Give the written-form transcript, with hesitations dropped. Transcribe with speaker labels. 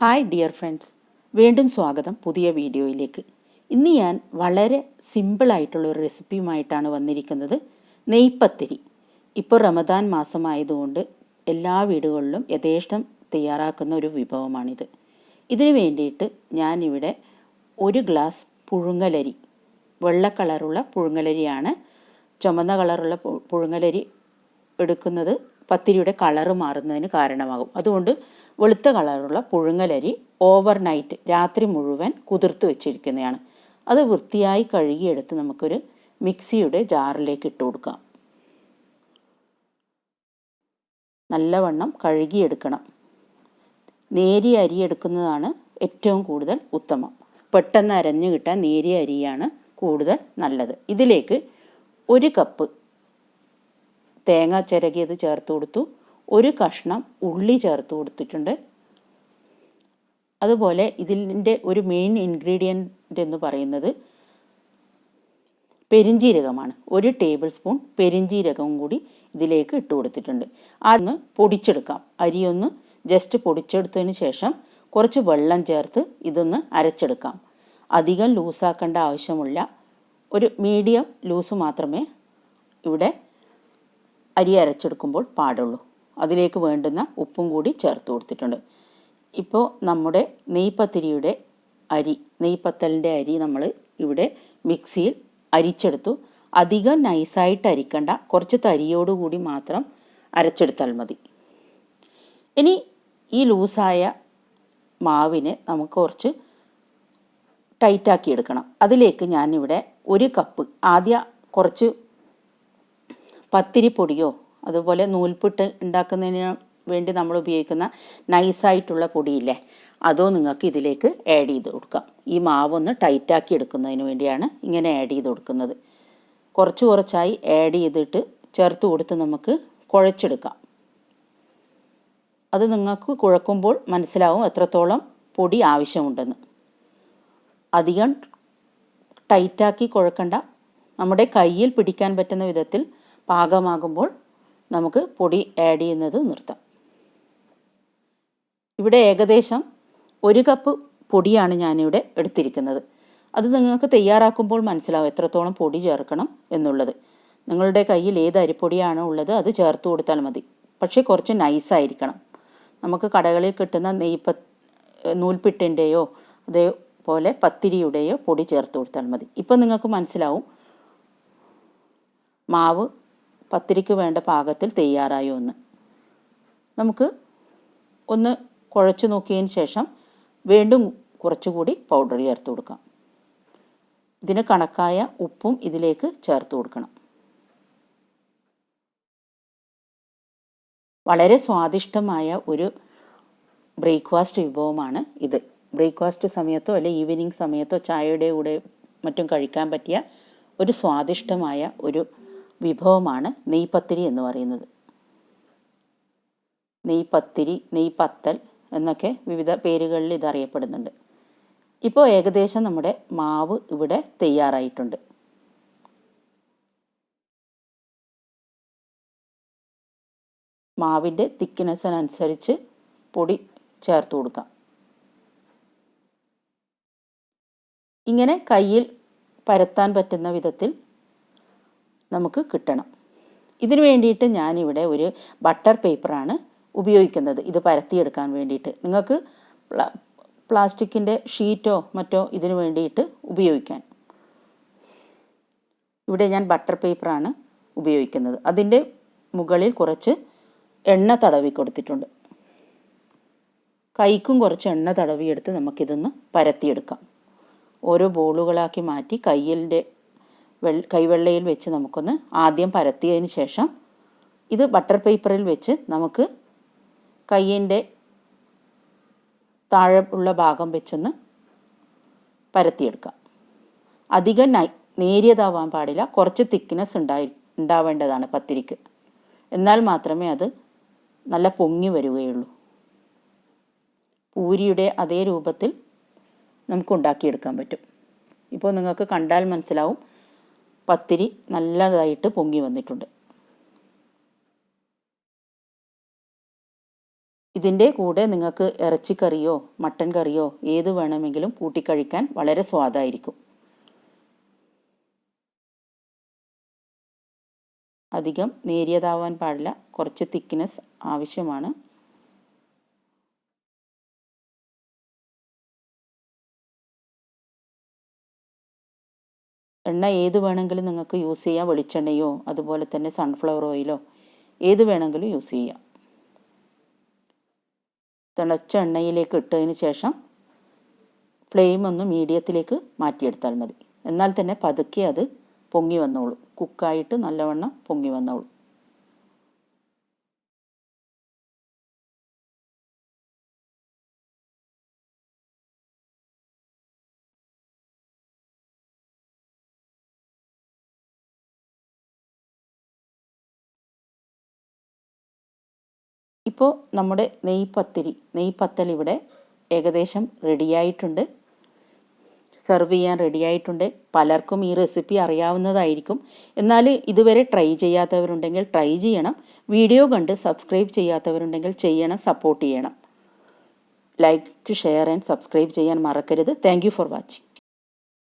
Speaker 1: Hi dear friends, വീണ്ടും സ്വാഗതം പുതിയ വീഡിയോയിലേക്ക്. ഇന്ന് ഞാൻ വളരെ സിമ്പിളായിട്ടുള്ളൊരു റെസിപ്പിയുമായിട്ടാണ് വന്നിരിക്കുന്നത്. നെയ്പത്തിരി. ഇപ്പോൾ റമദാൻ മാസമായതുകൊണ്ട് എല്ലാ വീടുകളിലും യഥേഷ്ടം തയ്യാറാക്കുന്ന ഒരു വിഭവമാണിത്. ഇതിനു വേണ്ടിയിട്ട് ഞാനിവിടെ 1 ഗ്ലാസ് പുഴുങ്ങലരി, വെള്ള കളറുള്ള പുഴുങ്ങലരിയാണ്. ചുമന്ന കളറുള്ള പുഴുങ്ങലരി എടുക്കുന്നത് പത്തിരിയുടെ കളറ് മാറുന്നതിന് കാരണമാകും. അതുകൊണ്ട് വെളുത്ത കളറുള്ള പുഴുങ്ങലരി ഓവർനൈറ്റ്, രാത്രി മുഴുവൻ കുതിർത്ത് വെച്ചിരിക്കുന്നതാണ്. അത് വൃത്തിയായി കഴുകിയെടുത്ത് നമുക്കൊരു മിക്സിയുടെ ജാറിലേക്ക് ഇട്ട് കൊടുക്കാം. നല്ലവണ്ണം കഴുകിയെടുക്കണം. നേരിയ അരി എടുക്കുന്നതാണ് ഏറ്റവും കൂടുതൽ ഉത്തമം. പെട്ടെന്ന് അരഞ്ഞു കിട്ടാൻ നേരിയ അരിയാണ് കൂടുതൽ നല്ലത്. ഇതിലേക്ക് 1 കപ്പ് തേങ്ങ ചിരകിയത് ചേർത്ത് കൊടുത്തു. 1 കഷ്ണം ഉള്ളി ചേർത്ത് കൊടുത്തിട്ടുണ്ട്. അതുപോലെ ഇതിൻ്റെ ഒരു മെയിൻ ഇൻഗ്രീഡിയൻ്റ് എന്ന് പറയുന്നത് പെരിഞ്ജീരകമാണ്. 1 ടേബിൾ സ്പൂൺ പെരിഞ്ജീരകവും കൂടി ഇതിലേക്ക് ഇട്ട് കൊടുത്തിട്ടുണ്ട്. അതൊന്ന് പൊടിച്ചെടുക്കാം. അരിയൊന്ന് ജസ്റ്റ് പൊടിച്ചെടുത്തതിന് ശേഷം കുറച്ച് വെള്ളം ചേർത്ത് ഇതൊന്ന് അരച്ചെടുക്കാം. അധികം ലൂസാക്കേണ്ട ആവശ്യമില്ല. ഒരു മീഡിയം ലൂസ് മാത്രമേ ഇവിടെ അരി അരച്ചെടുക്കുമ്പോൾ പാടുള്ളൂ. അതിലേക്ക് വേണ്ടുന്ന ഉപ്പും കൂടി ചേർത്ത് കൊടുത്തിട്ടുണ്ട്. ഇപ്പോൾ നമ്മുടെ നെയ്പത്തിരിയുടെ അരി, നെയ്പത്തലിൻ്റെ അരി നമ്മൾ ഇവിടെ മിക്സിയിൽ അരിച്ചെടുത്തു. അധികം നൈസായിട്ട് അരിക്കണ്ട, കുറച്ച് തരിയോടുകൂടി മാത്രം അരച്ചെടുത്താൽ മതി. ഇനി ഈ ലൂസായ മാവിനെ നമുക്ക് കുറച്ച് ടൈറ്റാക്കി എടുക്കണം. അതിലേക്ക് ഞാനിവിടെ 1 കപ്പ് ആദ്യം കുറച്ച് പത്തിരിപ്പൊടിയോ അതുപോലെ നൂൽപുട്ട് ഉണ്ടാക്കുന്നതിന് വേണ്ടി നമ്മൾ ഉപയോഗിക്കുന്ന നൈസായിട്ടുള്ള പൊടിയില്ലേ, അതോ നിങ്ങൾക്ക് ഇതിലേക്ക് ആഡ് ചെയ്ത് കൊടുക്കാം. ഈ മാവൊന്ന് ടൈറ്റാക്കി എടുക്കുന്നതിന് വേണ്ടിയാണ് ഇങ്ങനെ ആഡ് ചെയ്ത് കൊടുക്കുന്നത്. കുറച്ചായി ആഡ് ചെയ്തിട്ട് ചേർത്ത് കൊടുത്ത് നമുക്ക് കുഴച്ചെടുക്കാം. അത് നിങ്ങൾക്ക് കുഴക്കുമ്പോൾ മനസ്സിലാവും എത്രത്തോളം പൊടി ആവശ്യമുണ്ടെന്ന്. അധികം ടൈറ്റാക്കി കുഴക്കണ്ട. നമ്മുടെ കയ്യിൽ പിടിക്കാൻ പറ്റുന്ന വിധത്തിൽ പാകമാകുമ്പോൾ നമുക്ക് പൊടി ആഡ് ചെയ്യുന്നത് നിർത്താം. ഇവിടെ ഏകദേശം 1 കപ്പ് പൊടിയാണ് ഞാനിവിടെ എടുത്തിരിക്കുന്നത്. അത് നിങ്ങൾക്ക് തയ്യാറാക്കുമ്പോൾ മനസ്സിലാവും എത്രത്തോളം പൊടി ചേർക്കണം എന്നുള്ളത്. നിങ്ങളുടെ കയ്യിൽ ഏത് അരിപ്പൊടിയാണോ ഉള്ളത് അത് ചേർത്ത് കൊടുത്താൽ മതി. പക്ഷേ കുറച്ച് നൈസായിരിക്കണം. നമുക്ക് കടകളിൽ കിട്ടുന്ന നൂൽപ്പിട്ടിൻ്റെയോ അതേപോലെ പത്തിരിയുടെയോ പൊടി ചേർത്ത് കൊടുത്താൽ മതി. ഇപ്പം നിങ്ങൾക്ക് മനസ്സിലാവും മാവ് പത്തിരിക്ക് വേണ്ട പാകത്തിൽ തയ്യാറായോ എന്ന്. നമുക്ക് ഒന്ന് കുഴച്ച് നോക്കിയതിന് ശേഷം വീണ്ടും കുറച്ചുകൂടി പൗഡർ ചേർത്ത് കൊടുക്കാം. ഇതിന് കണക്കായ ഉപ്പും ഇതിലേക്ക് ചേർത്ത് കൊടുക്കണം. വളരെ സ്വാദിഷ്ടമായ ഒരു ബ്രേക്ക്ഫാസ്റ്റ് വിഭവമാണ് ഇത്. ബ്രേക്ക്ഫാസ്റ്റ് സമയത്തോ അല്ലെങ്കിൽ ഈവനിങ് സമയത്തോ ചായയുടെ കൂടെ മറ്റും കഴിക്കാൻ പറ്റിയ ഒരു സ്വാദിഷ്ടമായ ഒരു വിഭവമാണ് നെയ്പത്തിരി എന്ന് പറയുന്നത്. നെയ്പത്തിരി, നെയ്പത്തൽ എന്നൊക്കെ വിവിധ പേരുകളിൽ ഇതറിയപ്പെടുന്നുണ്ട്. ഇപ്പോൾ ഏകദേശം നമ്മുടെ മാവ് ഇവിടെ തയ്യാറായിട്ടുണ്ട്. മാവിൻ്റെ തിക്നെസ്സിനനുസരിച്ച് പൊടി ചേർത്ത് കൊടുക്കാം. ഇങ്ങനെ കയ്യിൽ പരത്താൻ പറ്റുന്ന വിധത്തിൽ നമുക്ക് കിട്ടണം. ഇതിനു വേണ്ടിയിട്ട് ഞാനിവിടെ ഒരു ബട്ടർ പേപ്പറാണ് ഉപയോഗിക്കുന്നത് ഇത് പരത്തിയെടുക്കാൻ വേണ്ടിയിട്ട്. നിങ്ങൾക്ക് പ്ലാസ്റ്റിക്കിൻ്റെ ഷീറ്റോ മറ്റോ ഇതിനു വേണ്ടിയിട്ട് ഉപയോഗിക്കാൻ. ഇവിടെ ഞാൻ ബട്ടർ പേപ്പറാണ് ഉപയോഗിക്കുന്നത്. അതിൻ്റെ മുകളിൽ കുറച്ച് എണ്ണ തടവി കൊടുത്തിട്ടുണ്ട്. കൈക്കും കുറച്ച് എണ്ണ തടവിയെടുത്ത് നമുക്കിതൊന്ന് പരത്തിയെടുക്കാം. ഓരോ ബോളുകളാക്കി മാറ്റി കൈവെള്ളയിൽ വെച്ച് നമുക്കൊന്ന് ആദ്യം പരത്തിയതിന് ശേഷം ഇത് ബട്ടർ പേപ്പറിൽ വെച്ച് നമുക്ക് കയ്യിൻ്റെ താഴെ ഉള്ള ഭാഗം വെച്ചൊന്ന് പരത്തിയെടുക്കാം. അധികം നേരിയതാവാൻ പാടില്ല. കുറച്ച് തിക്നെസ് ഉണ്ടാവേണ്ടതാണ് പത്തിരിക്ക്. എന്നാൽ മാത്രമേ അത് നല്ല പൊങ്ങി വരികയുള്ളൂ. പൂരിയുടെ അതേ രൂപത്തിൽ നമുക്ക് ഉണ്ടാക്കിയെടുക്കാൻ പറ്റും. ഇപ്പോൾ നിങ്ങൾക്ക് കണ്ടാൽ മനസ്സിലാവും പത്തിരി നല്ലതായിട്ട് പൊങ്ങി വന്നിട്ടുണ്ട്. ഇതിൻ്റെ കൂടെ നിങ്ങൾക്ക് ഇറച്ചിക്കറിയോ മട്ടൻ കറിയോ ഏത് വേണമെങ്കിലും കൂട്ടിക്കഴിക്കാൻ വളരെ സ്വാദായിരിക്കും. അധികം നേരിയതാവാൻ പാടില്ല, കുറച്ച് തിക്നെസ് ആവശ്യമാണ്. എണ്ണ ഏത് വേണമെങ്കിലും നിങ്ങൾക്ക് യൂസ് ചെയ്യാം. വെളിച്ചെണ്ണയോ അതുപോലെ തന്നെ സൺഫ്ലവർ ഓയിലോ ഏത് വേണമെങ്കിലും യൂസ് ചെയ്യാം. തിളച്ച എണ്ണയിലേക്ക് ഇട്ടതിന് ശേഷം ഫ്ലെയിം ഒന്ന് മീഡിയത്തിലേക്ക് മാറ്റിയെടുത്താൽ മതി. എന്നാൽ തന്നെ പതുക്കെ അത് പൊങ്ങി വന്നോളൂ, കുക്കായിട്ട് നല്ലവണ്ണം പൊങ്ങി വന്നോളൂ. ഇപ്പോൾ നമ്മുടെ നെയ് പത്തൽ ഇവിടെ ഏകദേശം റെഡിയായിട്ടുണ്ട്, സെർവ് ചെയ്യാൻ റെഡിയായിട്ടുണ്ട്. പലർക്കും ഈ റെസിപ്പി അറിയാവുന്നതായിരിക്കും, എന്നാൽ ഇതുവരെ ട്രൈ ചെയ്യാത്തവരുണ്ടെങ്കിൽ ട്രൈ ചെയ്യണം. വീഡിയോ കണ്ട് സബ്സ്ക്രൈബ് ചെയ്യാത്തവരുണ്ടെങ്കിൽ ചെയ്യണം, സപ്പോർട്ട് ചെയ്യണം. ലൈക്ക്, ഷെയർ ആൻഡ് സബ്സ്ക്രൈബ് ചെയ്യാൻ മറക്കരുത്. Thank you for watching.